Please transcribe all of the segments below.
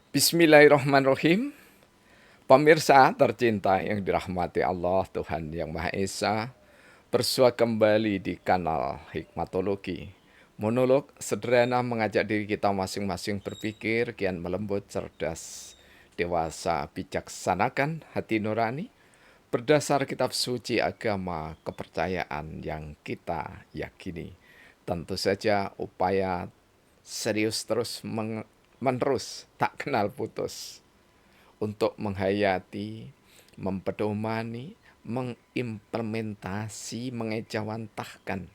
Bismillahirrahmanirrahim. Pemirsa tercinta yang dirahmati Allah Tuhan Yang Maha Esa, bersua kembali di kanal Hikmatologi. Monolog sederhana mengajak diri kita masing-masing berpikir kian melembut, cerdas, dewasa, bijaksanakan hati nurani berdasar kitab suci agama kepercayaan yang kita yakini. Tentu saja upaya serius terus menerus tak kenal putus untuk menghayati, mempedomani, mengimplementasi, mengejawantahkan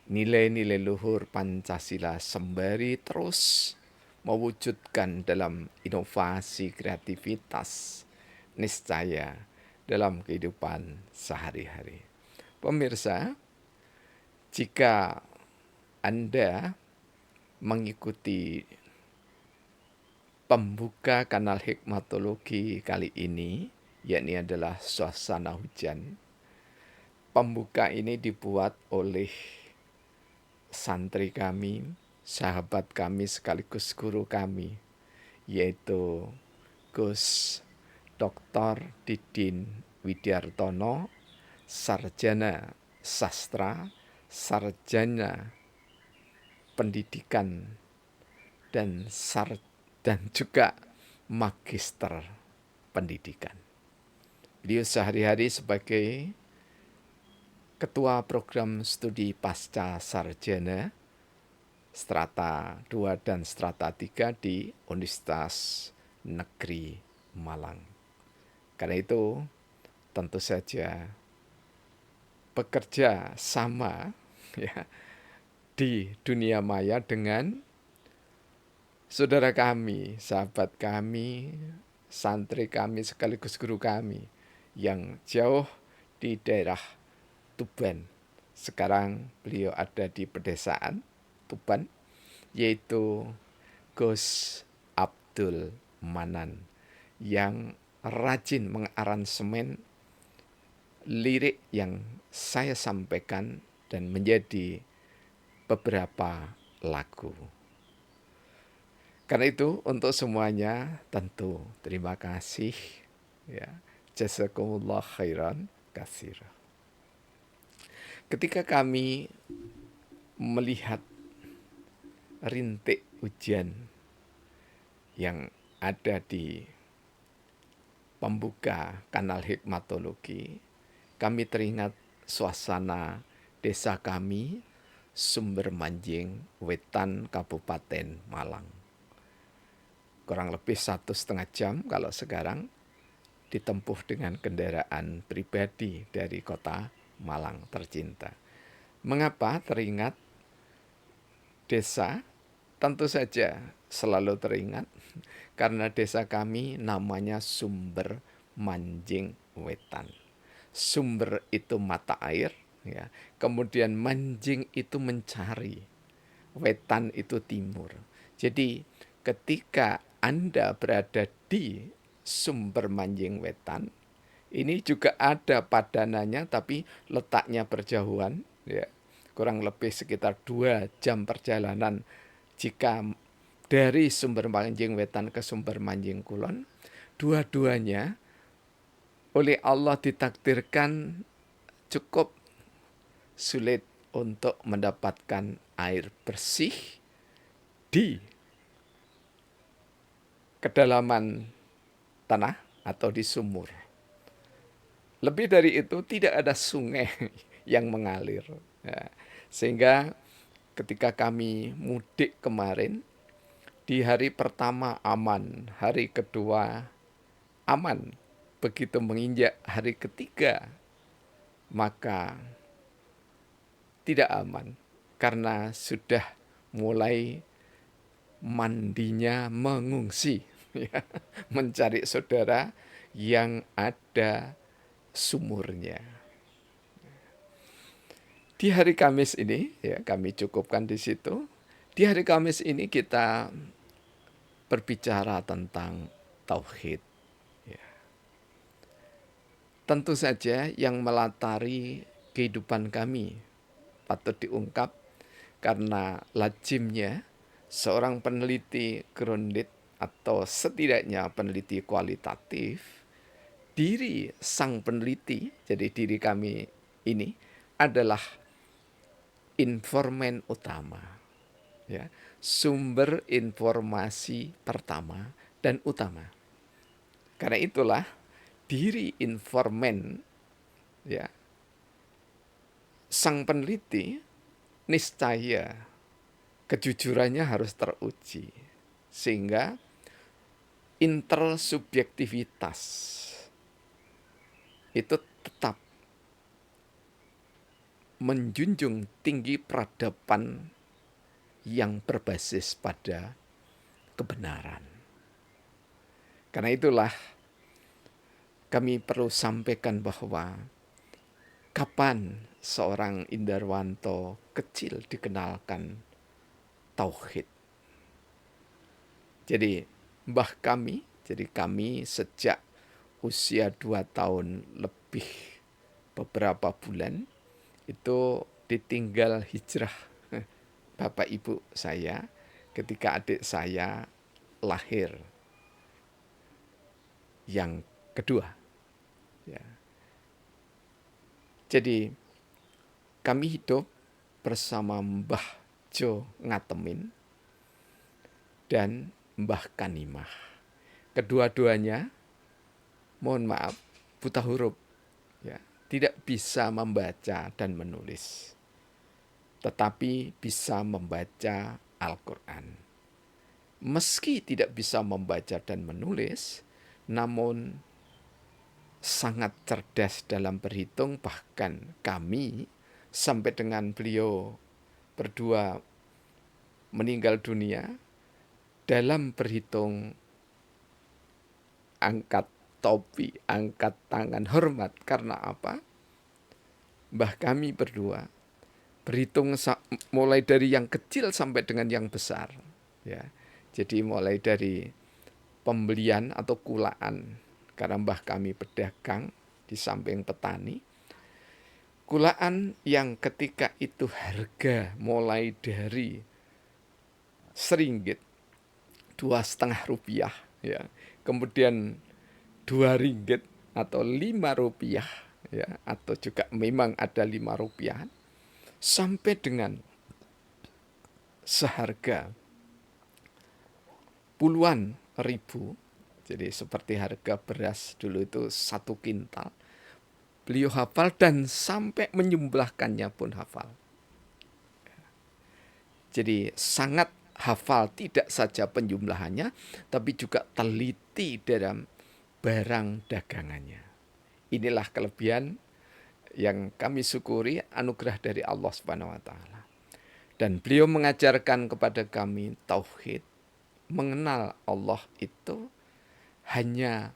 nilai-nilai luhur Pancasila sembari terus mewujudkan dalam inovasi kreativitas niscaya dalam kehidupan sehari-hari. Pemirsa, jika Anda mengikuti pembuka kanal Hikmatologi kali ini, yakni adalah suasana hujan. Pembuka ini dibuat oleh santri kami, sahabat kami sekaligus guru kami, yaitu Gus Dr. Didin Widiartono, sarjana sastra, sarjana pendidikan, dan juga magister pendidikan. Beliau sehari-hari sebagai ketua program studi pasca sarjana strata 2 dan strata 3 di Universitas Negeri Malang. Karena itu tentu saja bekerja sama ya di dunia maya dengan saudara kami, sahabat kami, santri kami sekaligus guru kami yang jauh di daerah Tuban. Sekarang beliau ada di pedesaan Tuban, yaitu Gus Abdul Manan yang rajin mengaransemen lirik yang saya sampaikan dan menjadi beberapa lagu. Karena itu untuk semuanya tentu terima kasih ya. Jazakumullah khairan katsir. Ketika kami melihat rintik hujan yang ada di pembuka kanal Hikmatologi, kami teringat suasana desa kami, Sumber Manjing, Wetan, Kabupaten Malang. Kurang lebih 1,5 jam kalau sekarang ditempuh dengan kendaraan pribadi dari kota Malang tercinta. Mengapa teringat desa? Tentu saja selalu teringat karena desa kami namanya Sumber Manjing Wetan. Sumber itu mata air, ya. Kemudian manjing itu mencari, wetan itu timur. Jadi ketika Anda berada di Sumber Manjing Wetan, ini juga ada padanannya tapi letaknya berjauhan, ya. Kurang lebih sekitar 2 jam perjalanan jika dari Sumber Manjing Wetan ke Sumber Manjing Kulon. Dua-duanya oleh Allah ditakdirkan cukup sulit untuk mendapatkan air bersih di kedalaman tanah atau di sumur. Lebih dari itu tidak ada sungai yang mengalir. Ya, sehingga ketika kami mudik kemarin, di hari pertama aman, hari kedua aman. Begitu menginjak hari ketiga, maka tidak aman karena sudah mulai mandinya mengungsi, ya, mencari saudara yang ada sumurnya. Di hari Kamis ini, ya kami cukupkan di situ. Di hari Kamis ini kita berbicara tentang tauhid. Ya. Tentu saja yang melatari kehidupan kami patut diungkap karena lazimnya seorang peneliti grounded atau setidaknya peneliti kualitatif, diri sang peneliti, jadi diri kami ini adalah informan utama, ya, sumber informasi pertama dan utama. Karena itulah diri informan, ya, sang peneliti niscaya kejujurannya harus teruji sehingga intersubjektivitas itu tetap menjunjung tinggi peradaban yang berbasis pada kebenaran. Karena itulah kami perlu sampaikan bahwa kapan seorang Indarwanto kecil dikenalkan tauhid. Jadi mbah kami, jadi kami sejak usia 2 tahun lebih beberapa bulan itu ditinggal hijrah bapak ibu saya ketika adik saya lahir yang kedua. Ya. Jadi kami hidup bersama Mbah Jo Ngatemin dan Mbah Kanimah. Kedua-duanya, mohon maaf, buta huruf, ya, tidak bisa membaca dan menulis, tetapi bisa membaca Al-Quran. Meski tidak bisa membaca dan menulis, namun sangat cerdas dalam berhitung. Bahkan kami sampai dengan beliau berdua meninggal dunia, dalam berhitung angkat topi, angkat tangan, hormat. Karena apa? Mbah kami berdua berhitung mulai dari yang kecil sampai dengan yang besar. Ya, jadi mulai dari pembelian atau kulaan, karena mbah kami pedagang di samping petani. Kulaan yang ketika itu harga mulai dari seringgit, 2,5 rupiah, ya, kemudian 2 ringgit atau 5 rupiah, ya, atau juga memang ada 5 rupiah, sampai dengan seharga puluhan ribu. Jadi seperti harga beras dulu itu 1 kintal, beliau hafal dan sampai menyumblahkannya pun hafal. Jadi sangat hafal, tidak saja penjumlahannya, tapi juga teliti dalam barang dagangannya. Inilah kelebihan yang kami syukuri, anugerah dari Allah Subhanahu wa taala. Dan beliau mengajarkan kepada kami tauhid, mengenal Allah itu hanya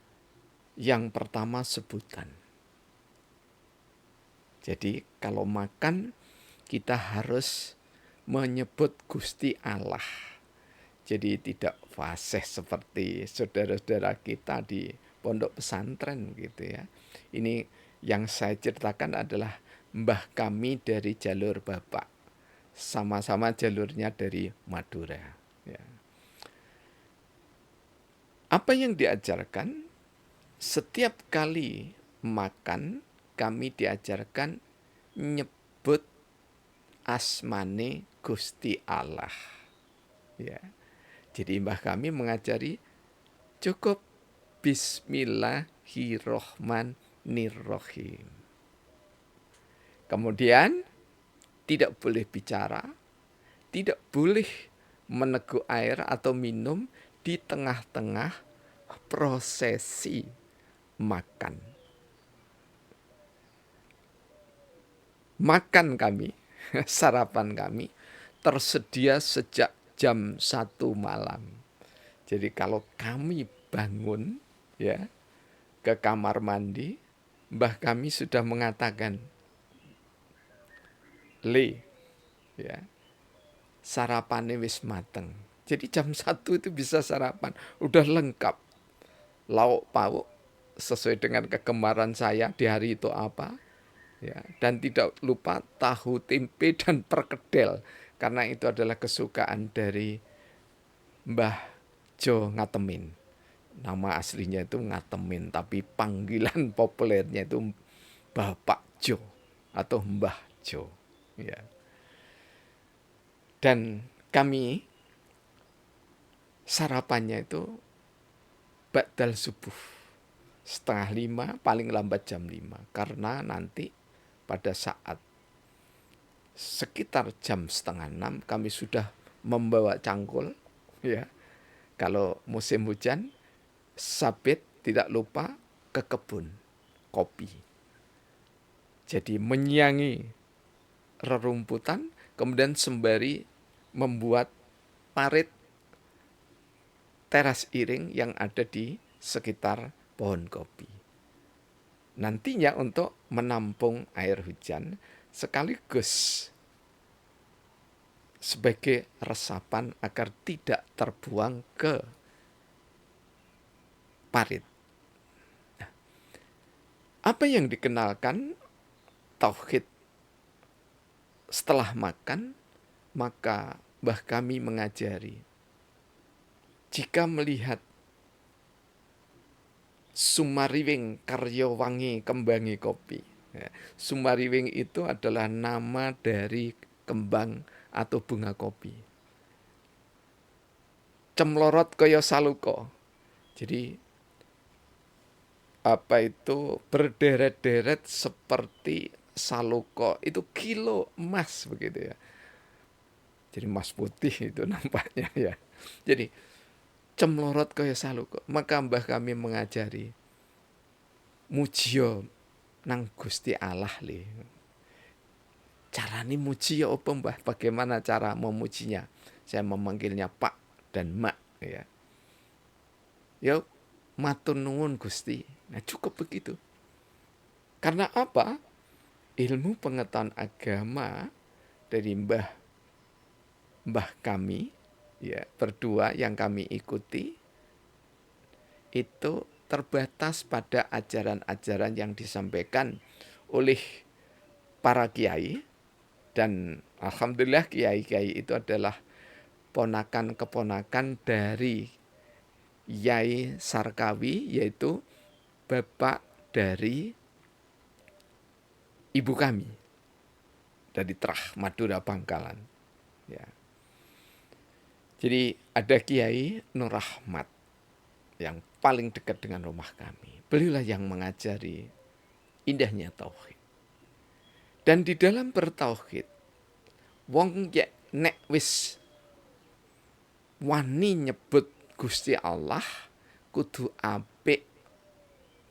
yang pertama sebutan. Jadi kalau makan kita harus menyebut Gusti Allah. Jadi tidak fasih seperti saudara-saudara kita di pondok pesantren gitu ya. Ini yang saya ceritakan adalah mbah kami dari jalur bapak. Sama-sama jalurnya dari Madura. Ya. Apa yang diajarkan? Setiap kali makan kami diajarkan nyebut asmane Gusti Allah. Ya. Jadi mbah kami mengajari cukup Bismillahirrohmanirrohim. Kemudian tidak boleh bicara, tidak boleh meneguk air atau minum di tengah-tengah prosesi makan. Makan kami, sarapan kami tersedia sejak jam 1 malam. Jadi kalau kami bangun ya ke kamar mandi, mbah kami sudah mengatakan, "Le, ya, sarapannya wis mateng." Jadi jam 1 itu bisa sarapan, udah lengkap. Lauk pauk sesuai dengan kegemaran saya di hari itu apa. Ya, dan tidak lupa tahu tempe dan perkedel, karena itu adalah kesukaan dari Mbah Jo Ngatemin. Nama aslinya itu Ngatemin, tapi panggilan populernya itu Bapak Jo atau Mbah Jo. Ya. Dan kami sarapannya itu ba'dal subuh. 4:30, paling lambat jam 5. Karena nanti pada saat sekitar jam 5:30 kami sudah membawa cangkul. Ya. Kalau musim hujan, sabit tidak lupa ke kebun kopi. Jadi menyiangi rerumputan, kemudian sembari membuat parit teras iring yang ada di sekitar pohon kopi. Nantinya untuk menampung air hujan sekaligus sebagai resapan agar tidak terbuang ke parit. Nah, apa yang dikenalkan tauhid setelah makan, maka Mbah kami mengajari, jika melihat Sumariwing karya wangi kembangi kopi. Ya, Sumariwing itu adalah nama dari kembang atau bunga kopi. Cemlorot kaya saluko. Jadi apa itu berderet-deret seperti saluko, itu kilo emas begitu ya. Jadi emas putih itu nampaknya ya. Jadi cemlorot kaya saluko. Maka Mbah kami mengajari, mujiyo nang Gusti Allah le. Carane muji ya apa Mbah? Bagaimana cara memujinya? Saya memanggilnya Pak dan Mak ya. Ya matur nuwun Gusti. Nah cukup begitu. Karena apa? Ilmu pengetahuan agama dari mbah kami ya berdua yang kami ikuti itu terbatas pada ajaran-ajaran yang disampaikan oleh para kiai, dan alhamdulillah kiai-kiai itu adalah ponakan-keponakan dari Yai Sarkawi, yaitu bapak dari ibu kami dari Trah Madura Bangkalan ya. Jadi ada Kiai Nur Rahmat yang paling dekat dengan rumah kami. Beliaulah yang mengajari indahnya tauhid. Dan di dalam bertauhid, wong nek wis wani nyebut Gusti Allah kudu apik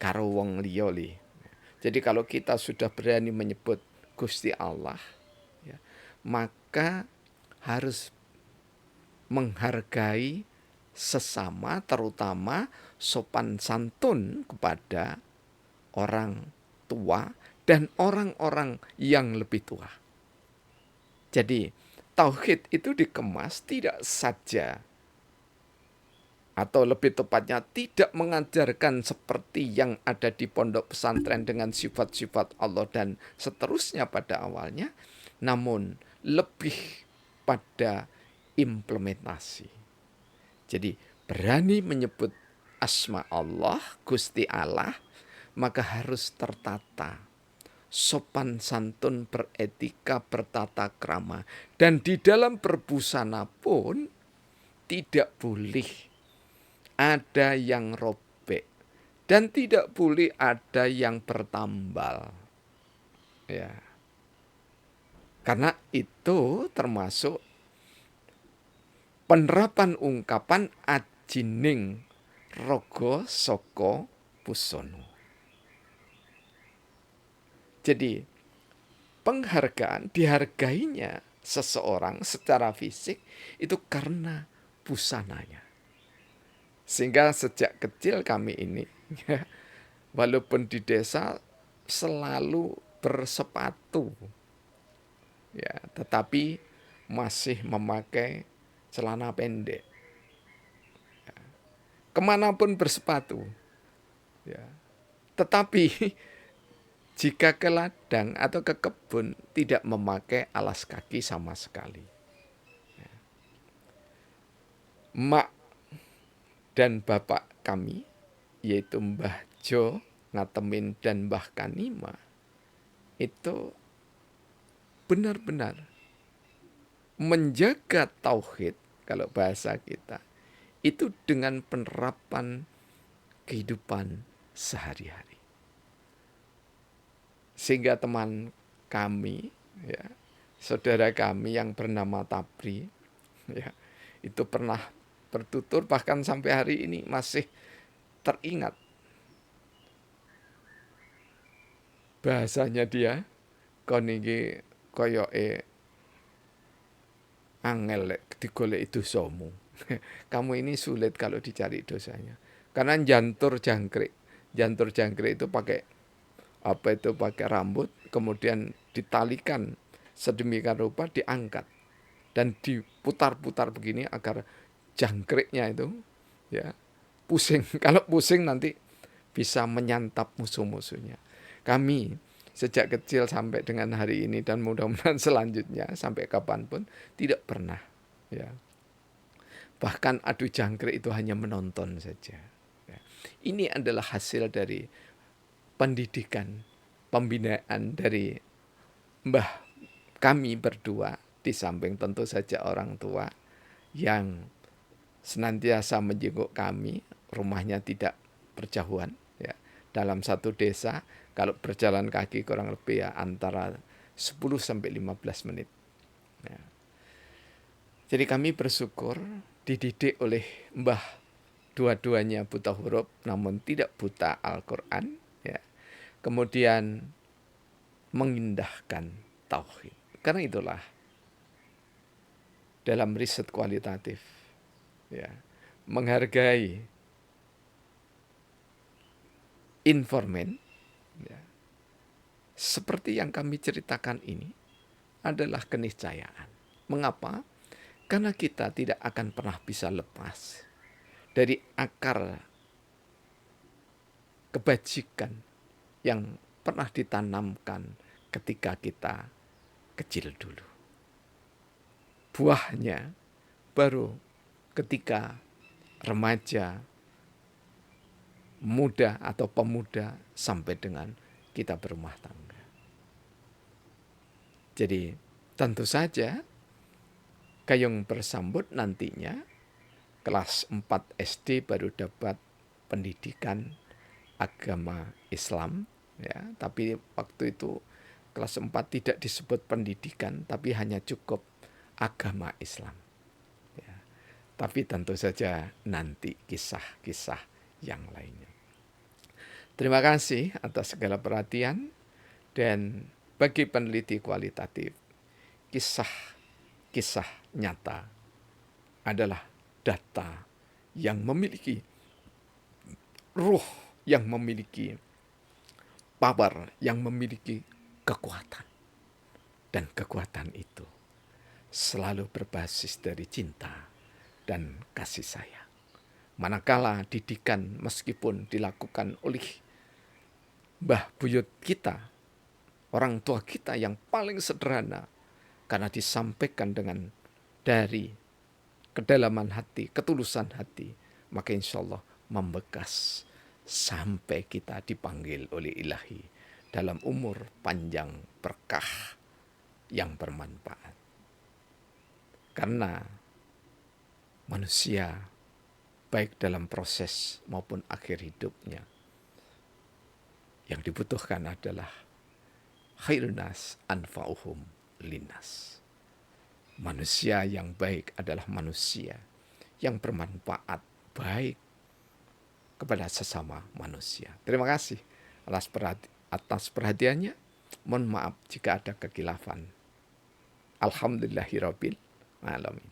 karo wong liya li. Jadi kalau kita sudah berani menyebut Gusti Allah, ya, maka harus menghargai sesama, terutama sopan santun kepada orang tua dan orang-orang yang lebih tua. Jadi tauhid itu dikemas tidak saja, atau lebih tepatnya tidak mengajarkan seperti yang ada di pondok pesantren dengan sifat-sifat Allah dan seterusnya pada awalnya, namun lebih pada implementasi. Jadi berani menyebut asma Allah, Gusti Allah, maka harus tertata, sopan santun, beretika, bertata krama. Dan di dalam berbusana pun tidak boleh ada yang robek dan tidak boleh ada yang bertambal. Ya. Karena itu termasuk penerapan ungkapan ajining rogo soko pusono. Jadi penghargaan, dihargainya seseorang secara fisik itu karena busananya. Sehingga sejak kecil kami ini, walaupun di desa selalu bersepatu, ya, tetapi masih memakai celana pendek. Ya, kemanapun bersepatu. Ya. Tetapi jika ke ladang atau ke kebun tidak memakai alas kaki sama sekali. Ya. Mak dan bapak kami, yaitu Mbah Jo Ngatemin dan Mbah Kanima, itu benar-benar menjaga tauhid, kalau bahasa kita, itu dengan penerapan kehidupan sehari-hari. Sehingga teman kami, ya, saudara kami yang bernama Tapri, ya, itu pernah bertutur, bahkan sampai hari ini masih teringat bahasanya dia, kon iki koyoke angel digolek dosamu. Kamu ini sulit kalau dicari dosanya. Karena jantur jangkrik. Jantur jangkrik itu pakai rambut, kemudian ditalikan sedemikian rupa, diangkat dan diputar-putar begini agar jangkriknya itu, ya, pusing. Kalau pusing nanti bisa menyantap musuh-musuhnya. Kami sejak kecil sampai dengan hari ini dan mudah-mudahan selanjutnya sampai kapanpun tidak pernah, ya, bahkan adu jangkrik itu hanya menonton saja. Ya. Ini adalah hasil dari pendidikan, pembinaan dari mbah kami berdua, di samping tentu saja orang tua yang senantiasa menjenguk kami, rumahnya tidak berjauhan, ya. Dalam satu desa kalau berjalan kaki kurang lebih ya antara 10 sampai 15 menit. Ya. Jadi kami bersyukur dididik oleh mbah, dua-duanya buta huruf namun tidak buta Al-Quran, ya. Kemudian mengindahkan tauhid. Karena itulah dalam riset kualitatif, ya, menghargai informan, ya, seperti yang kami ceritakan ini adalah keniscayaan. Mengapa? Karena kita tidak akan pernah bisa lepas dari akar kebajikan yang pernah ditanamkan ketika kita kecil dulu. Buahnya baru ketika remaja, muda atau pemuda sampai dengan kita berumah tangga. Jadi tentu saja Gayung Bersambut nantinya kelas 4 SD baru dapat pendidikan agama Islam, ya, tapi waktu itu kelas 4 tidak disebut pendidikan, tapi hanya cukup agama Islam, ya. Tapi tentu saja nanti kisah-kisah yang lainnya. Terima kasih atas segala perhatian, dan bagi peneliti kualitatif, kisah-kisah nyata adalah data yang memiliki ruh, yang memiliki power, yang memiliki kekuatan. Dan kekuatan itu selalu berbasis dari cinta dan kasih sayang. Manakala didikan meskipun dilakukan oleh mbah buyut kita, orang tua kita yang paling sederhana, karena disampaikan dengan dari kedalaman hati, ketulusan hati, maka insya Allah membekas sampai kita dipanggil oleh Ilahi dalam umur panjang berkah yang bermanfaat. Karena manusia baik dalam proses maupun akhir hidupnya, yang dibutuhkan adalah khairun nas anfa'uhum linnas. Manusia yang baik adalah manusia yang bermanfaat baik kepada sesama manusia. Terima kasih atas perhatiannya. Mohon maaf jika ada kekhilafan. Alhamdulillahirabbil alamin.